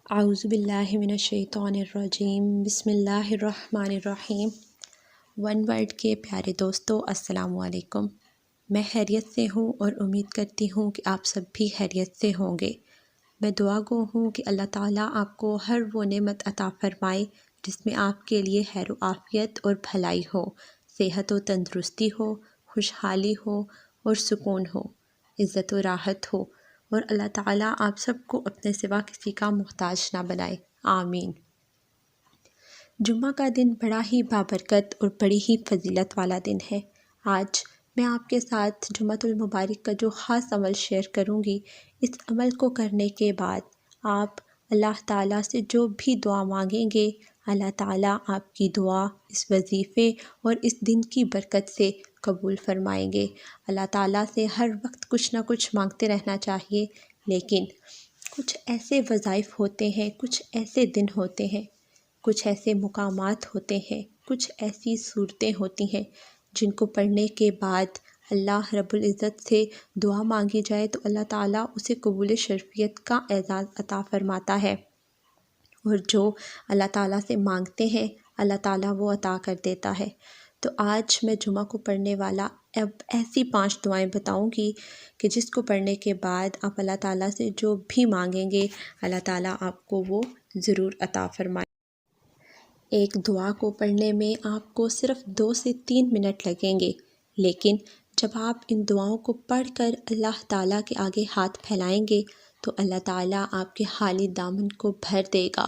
اعوذ باللہ من الشیطان الرجیم بسم اللہ الرحمن الرحیم۔ ون ورڈ کے پیارے دوستو، السلام علیکم۔ میں خیریت سے ہوں اور امید کرتی ہوں کہ آپ سب بھی خیریت سے ہوں گے۔ میں دعا گو ہوں کہ اللہ تعالیٰ آپ کو ہر وہ نعمت عطا فرمائے جس میں آپ کے لیے خیر و عافیت اور بھلائی ہو، صحت و تندرستی ہو، خوشحالی ہو اور سکون ہو، عزت و راحت ہو، اور اللہ تعالیٰ آپ سب کو اپنے سوا کسی کا محتاج نہ بنائے، آمین۔ جمعہ کا دن بڑا ہی بابرکت اور بڑی ہی فضیلت والا دن ہے۔ آج میں آپ کے ساتھ جمعۃ المبارک کا جو خاص عمل شیئر کروں گی، اس عمل کو کرنے کے بعد آپ اللہ تعالیٰ سے جو بھی دعا مانگیں گے، اللہ تعالیٰ آپ کی دعا اس وظیفے اور اس دن کی برکت سے قبول فرمائیں گے۔ اللہ تعالیٰ سے ہر وقت کچھ نہ کچھ مانگتے رہنا چاہیے، لیکن کچھ ایسے وظائف ہوتے ہیں، کچھ ایسے دن ہوتے ہیں، کچھ ایسے مقامات ہوتے ہیں، کچھ ایسی صورتیں ہوتی ہیں جن کو پڑھنے کے بعد اللہ رب العزت سے دعا مانگی جائے تو اللہ تعالیٰ اسے قبول شرفیت کا اعزاز عطا فرماتا ہے، اور جو اللہ تعالیٰ سے مانگتے ہیں اللہ تعالیٰ وہ عطا کر دیتا ہے۔ تو آج میں جمعہ کو پڑھنے والا اب ایسی 5 دعائیں بتاؤں گی کہ جس کو پڑھنے کے بعد آپ اللہ تعالیٰ سے جو بھی مانگیں گے اللہ تعالیٰ آپ کو وہ ضرور عطا فرمائے۔ ایک دعا کو پڑھنے میں آپ کو صرف 2 سے 3 منٹ لگیں گے، لیکن جب آپ ان دعاؤں کو پڑھ کر اللہ تعالیٰ کے آگے ہاتھ پھیلائیں گے تو اللہ تعالیٰ آپ کے خالی دامن کو بھر دے گا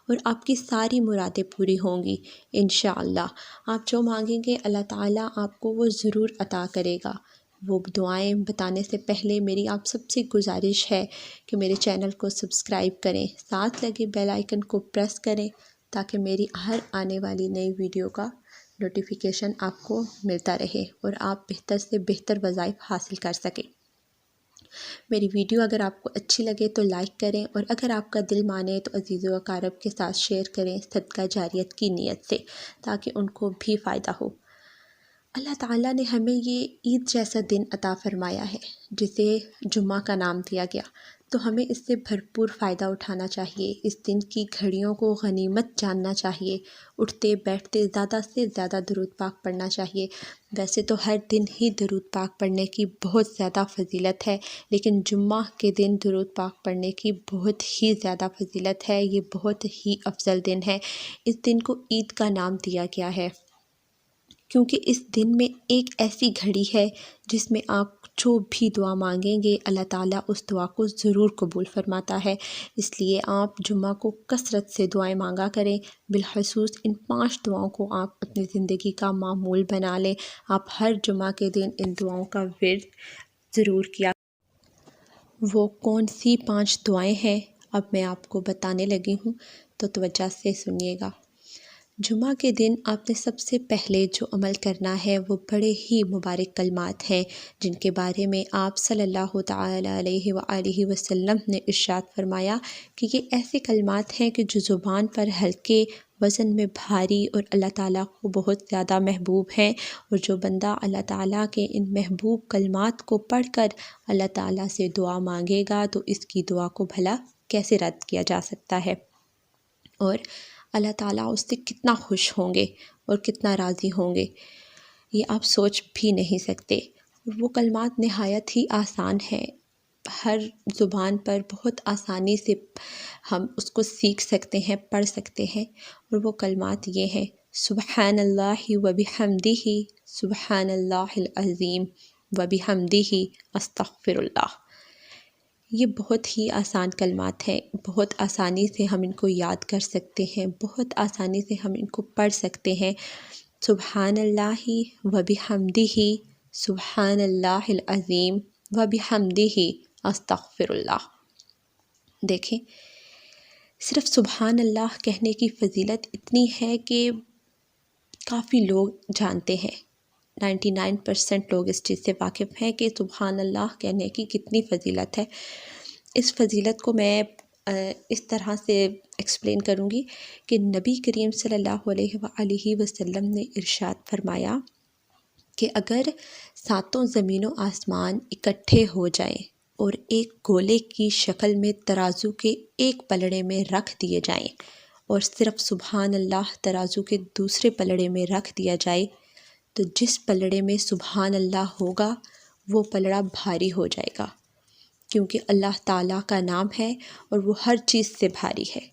اور آپ کی ساری مرادیں پوری ہوں گی انشاءاللہ۔ آپ جو مانگیں گے اللہ تعالیٰ آپ کو وہ ضرور عطا کرے گا۔ وہ دعائیں بتانے سے پہلے میری آپ سب سے گزارش ہے کہ میرے چینل کو سبسکرائب کریں، ساتھ لگے بیل آئیکن کو پریس کریں تاکہ میری ہر آنے والی نئی ویڈیو کا نوٹیفیکیشن آپ کو ملتا رہے اور آپ بہتر سے بہتر وظائف حاصل کر سکیں۔ میری ویڈیو اگر آپ کو اچھی لگے تو لائک کریں، اور اگر آپ کا دل مانے تو عزیز و اقارب کے ساتھ شیئر کریں صدقہ جاریت کی نیت سے، تاکہ ان کو بھی فائدہ ہو۔ اللہ تعالیٰ نے ہمیں یہ عید جیسا دن عطا فرمایا ہے جسے جمعہ کا نام دیا گیا، تو ہمیں اس سے بھرپور فائدہ اٹھانا چاہیے۔ اس دن کی گھڑیوں کو غنیمت جاننا چاہیے، اٹھتے بیٹھتے زیادہ سے زیادہ درود پاک پڑھنا چاہیے۔ ویسے تو ہر دن ہی درود پاک پڑھنے کی بہت زیادہ فضیلت ہے، لیکن جمعہ کے دن درود پاک پڑھنے کی بہت ہی زیادہ فضیلت ہے، یہ بہت ہی افضل دن ہے۔ اس دن کو عید کا نام دیا گیا ہے کیونکہ اس دن میں ایک ایسی گھڑی ہے جس میں آپ جو بھی دعا مانگیں گے اللہ تعالیٰ اس دعا کو ضرور قبول فرماتا ہے۔ اس لیے آپ جمعہ کو کثرت سے دعائیں مانگا کریں، بالخصوص ان 5 دعاؤں کو آپ اپنی زندگی کا معمول بنا لیں۔ آپ ہر جمعہ کے دن ان دعاؤں کا ورد ضرور کیا۔ وہ کون سی 5 دعائیں ہیں اب میں آپ کو بتانے لگی ہوں، تو توجہ سے سنیے گا۔ جمعہ کے دن آپ نے سب سے پہلے جو عمل کرنا ہے وہ بڑے ہی مبارک کلمات ہیں، جن کے بارے میں آپ صلی اللہ تعالیٰ علیہ وآلہ وسلم نے ارشاد فرمایا کہ یہ ایسے کلمات ہیں کہ جو زبان پر ہلکے، وزن میں بھاری اور اللہ تعالیٰ کو بہت زیادہ محبوب ہیں، اور جو بندہ اللہ تعالیٰ کے ان محبوب کلمات کو پڑھ کر اللہ تعالیٰ سے دعا مانگے گا تو اس کی دعا کو بھلا کیسے رد کیا جا سکتا ہے، اور اللہ تعالیٰ اس سے کتنا خوش ہوں گے اور کتنا راضی ہوں گے، یہ آپ سوچ بھی نہیں سکتے۔ وہ کلمات نہایت ہی آسان ہیں، ہر زبان پر بہت آسانی سے ہم اس کو سیکھ سکتے ہیں، پڑھ سکتے ہیں، اور وہ کلمات یہ ہیں: سبحان اللہ وبحمدہ، سبحان اللہ العظیم وبحمدہ، استغفر اللہ۔ یہ بہت ہی آسان کلمات ہیں، بہت آسانی سے ہم ان کو یاد کر سکتے ہیں، بہت آسانی سے ہم ان کو پڑھ سکتے ہیں۔ سبحان اللہ وبحمدہ، سبحان اللہ العظیم وبحمدہ، استغفر اللہ۔ دیکھیں، صرف سبحان اللہ کہنے کی فضیلت اتنی ہے کہ کافی لوگ جانتے ہیں، 99% لوگ اس چیز سے واقف ہیں کہ سبحان اللہ کہنے کی کتنی فضیلت ہے۔ اس فضیلت کو میں اس طرح سے ایکسپلین کروں گی کہ نبی کریم صلی اللہ علیہ وآلہ وسلم نے ارشاد فرمایا کہ اگر 7 زمین و آسمان اکٹھے ہو جائیں اور ایک گولے کی شکل میں ترازو کے ایک پلڑے میں رکھ دیے جائیں اور صرف سبحان اللہ ترازو کے دوسرے پلڑے میں رکھ دیا جائے، تو جس پلڑے میں سبحان اللہ ہوگا وہ پلڑا بھاری ہو جائے گا، کیونکہ اللہ تعالیٰ کا نام ہے اور وہ ہر چیز سے بھاری ہے۔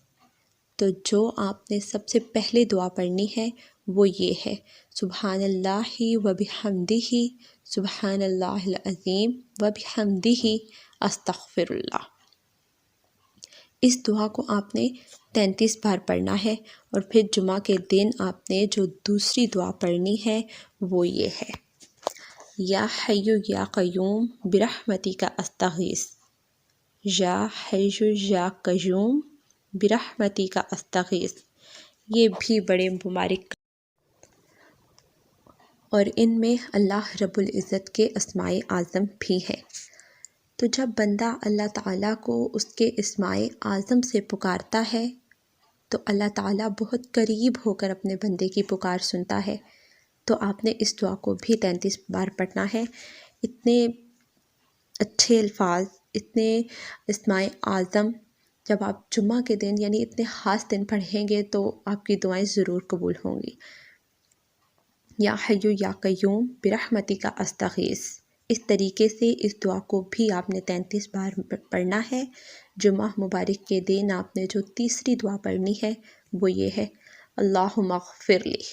تو جو آپ نے سب سے پہلے دعا پڑھنی ہے وہ یہ ہے، سبحان اللہ و بحمدہ، سبحان اللہ العظیم و بحمدہ، استغفر اللہ۔ اس دعا کو آپ نے 33 بار پڑھنا ہے، اور پھر جمعہ کے دن آپ نے جو دوسری دعا پڑھنی ہے وہ یہ ہے، یا حی یا قیوم برحمتک استغیث، یا حی یا قیوم برحمتک استغیث۔ یہ بھی بڑے مبارک اور ان میں اللہ رب العزت کے اسماء اعظم بھی ہیں۔ تو جب بندہ اللہ تعالیٰ کو اس کے اسماء اعظم سے پکارتا ہے تو اللہ تعالیٰ بہت قریب ہو کر اپنے بندے کی پکار سنتا ہے۔ تو آپ نے اس دعا کو بھی 33 بار پڑھنا ہے۔ اتنے اچھے الفاظ، اتنے اسماء اعظم جب آپ جمعہ کے دن یعنی اتنے خاص دن پڑھیں گے تو آپ کی دعائیں ضرور قبول ہوں گی۔ یا حی یا قیوم برحمتک استغیث، اس طریقے سے اس دعا کو بھی آپ نے 33 بار پڑھنا ہے۔ جمعہ مبارک کے دن آپ نے جو تیسری دعا پڑھنی ہے وہ یہ ہے، اللہم اغفر لی،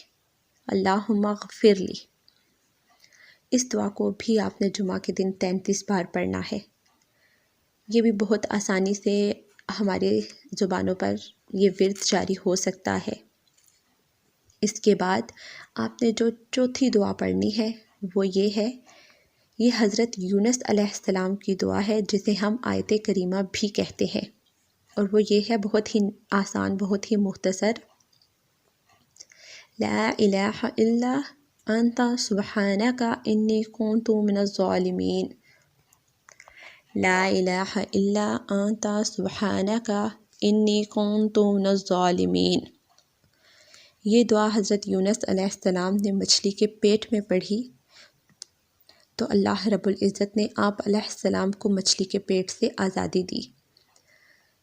اللہم اغفر لی۔ اس دعا کو بھی آپ نے جمعہ کے دن 33 بار پڑھنا ہے۔ یہ بھی بہت آسانی سے ہمارے زبانوں پر یہ ورد جاری ہو سکتا ہے۔ اس کے بعد آپ نے جو چوتھی دعا پڑھنی ہے وہ یہ ہے، یہ حضرت یونس علیہ السلام کی دعا ہے جسے ہم آیت کریمہ بھی کہتے ہیں، اور وہ یہ ہے، بہت ہی آسان، بہت ہی مختصر، لا الہ الا انت سبحانک انی کنت من الظالمین، لا الہ الا انت سبحانک انی کنت من الظالمین۔ یہ دعا حضرت یونس علیہ السلام نے مچھلی کے پیٹ میں پڑھی تو اللہ رب العزت نے آپ علیہ السلام کو مچھلی کے پیٹ سے آزادی دی۔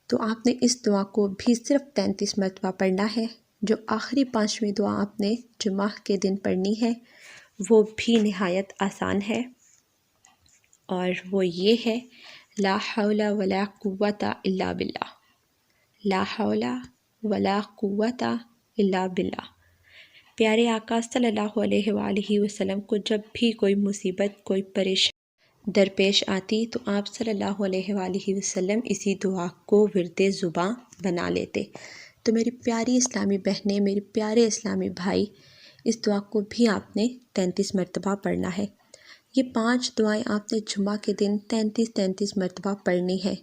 تو آپ نے اس دعا کو بھی صرف 33 مرتبہ پڑھنا ہے۔ جو آخری 5ویں دعا آپ نے جمعہ کے دن پڑھنی ہے وہ بھی نہایت آسان ہے، اور وہ یہ ہے، لا حول ولا قوت الا باللہ، لا حول ولا قوت الا باللہ۔ پیارے آقا صلی اللہ علیہ وآلہ وسلم کو جب بھی کوئی مصیبت، کوئی پریشانی درپیش آتی تو آپ صلی اللہ علیہ وآلہ وسلم اسی دعا کو ورد زباں بنا لیتے۔ تو میری پیاری اسلامی بہنیں، میرے پیارے اسلامی بھائی، اس دعا کو بھی آپ نے 33 مرتبہ پڑھنا ہے۔ یہ 5 دعائیں آپ نے جمعہ کے دن 33 مرتبہ پڑھنی ہے۔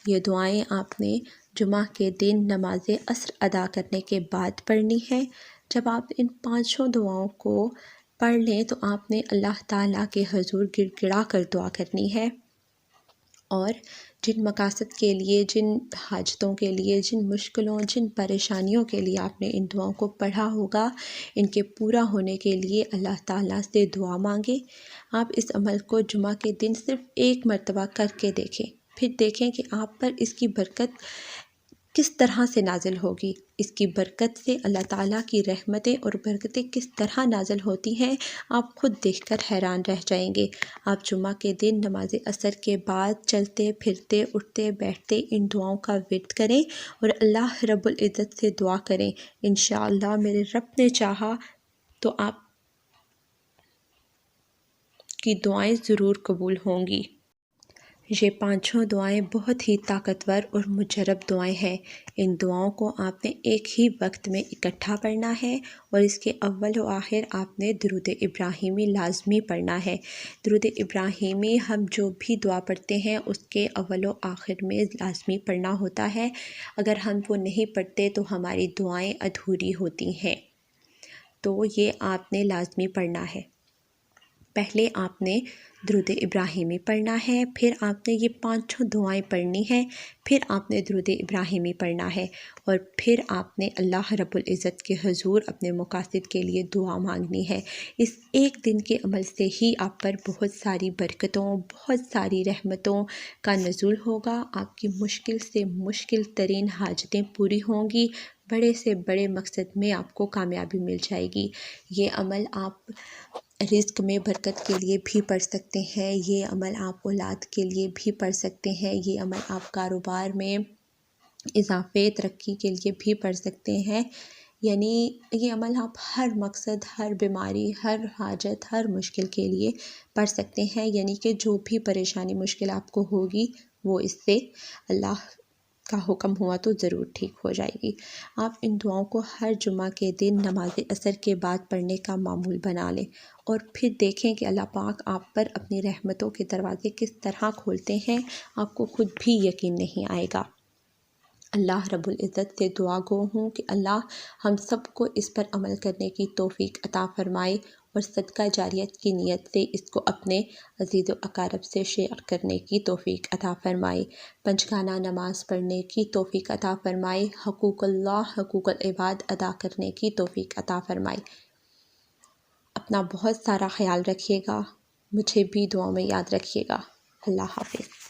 یہ دعائیں آپ نے جمعہ کے دن نماز عصر ادا کرنے کے بعد پڑھنی ہے۔ جب آپ ان 5 دعاؤں کو پڑھ لیں تو آپ نے اللہ تعالیٰ کے حضور گڑ گڑا کر دعا کرنی ہے، اور جن مقاصد کے لیے، جن حاجتوں کے لیے، جن مشکلوں، جن پریشانیوں کے لیے آپ نے ان دعاؤں کو پڑھا ہوگا، ان کے پورا ہونے کے لیے اللہ تعالیٰ سے دعا مانگیں۔ آپ اس عمل کو جمعہ کے دن صرف 1 مرتبہ کر کے دیکھیں، پھر دیکھیں کہ آپ پر اس کی برکت کس طرح سے نازل ہوگی۔ اس کی برکت سے اللہ تعالیٰ کی رحمتیں اور برکتیں کس طرح نازل ہوتی ہیں، آپ خود دیکھ کر حیران رہ جائیں گے۔ آپ جمعہ کے دن نماز عصر کے بعد چلتے پھرتے، اٹھتے بیٹھتے ان دعاؤں کا ورد کریں اور اللہ رب العزت سے دعا کریں۔ انشاءاللہ میرے رب نے چاہا تو آپ کی دعائیں ضرور قبول ہوں گی۔ یہ 5 دعائیں بہت ہی طاقتور اور مجرب دعائیں ہیں۔ ان دعاؤں کو آپ نے ایک ہی وقت میں اکٹھا پڑھنا ہے، اور اس کے اول و آخر آپ نے درود ابراہیمی لازمی پڑھنا ہے۔ درود ابراہیمی ہم جو بھی دعا پڑھتے ہیں اس کے اول و آخر میں لازمی پڑھنا ہوتا ہے۔ اگر ہم وہ نہیں پڑھتے تو ہماری دعائیں ادھوری ہوتی ہیں، تو یہ آپ نے لازمی پڑھنا ہے۔ پہلے آپ نے درود ابراہیمی پڑھنا ہے، پھر آپ نے یہ 5 دعائیں پڑھنی ہیں، پھر آپ نے درود ابراہیمی پڑھنا ہے، اور پھر آپ نے اللہ رب العزت کے حضور اپنے مقاصد کے لیے دعا مانگنی ہے۔ اس ایک دن کے عمل سے ہی آپ پر بہت ساری برکتوں، بہت ساری رحمتوں کا نزول ہوگا، آپ کی مشکل سے مشکل ترین حاجتیں پوری ہوں گی، بڑے سے بڑے مقصد میں آپ کو کامیابی مل جائے گی۔ یہ عمل آپ رزق میں برکت کے لیے بھی پڑھ سکتے ہیں، یہ عمل آپ اولاد کے لیے بھی پڑھ سکتے ہیں، یہ عمل آپ کاروبار میں اضافے ترقی کے لیے بھی پڑھ سکتے ہیں، یعنی یہ عمل آپ ہر مقصد، ہر بیماری، ہر حاجت، ہر مشکل کے لیے پڑھ سکتے ہیں، یعنی کہ جو بھی پریشانی مشکل آپ کو ہوگی وہ اس سے اللہ کا حکم ہوا تو ضرور ٹھیک ہو جائے گی۔ آپ ان دعاؤں کو ہر جمعہ کے دن نماز عصر کے بعد پڑھنے کا معمول بنا لیں، اور پھر دیکھیں کہ اللہ پاک آپ پر اپنی رحمتوں کے دروازے کس طرح کھولتے ہیں، آپ کو خود بھی یقین نہیں آئے گا۔ اللہ رب العزت سے دعا گو ہوں کہ اللہ ہم سب کو اس پر عمل کرنے کی توفیق عطا فرمائے، اور صدقہ جاریت کی نیت سے اس کو اپنے عزیز و اقارب سے شیئر کرنے کی توفیق عطا فرمائے، پنجگانہ نماز پڑھنے کی توفیق عطا فرمائے، حقوق اللہ، حقوق العباد ادا کرنے کی توفیق عطا فرمائے۔ اپنا بہت سارا خیال رکھیے گا، مجھے بھی دعاؤں میں یاد رکھیے گا۔ اللہ حافظ۔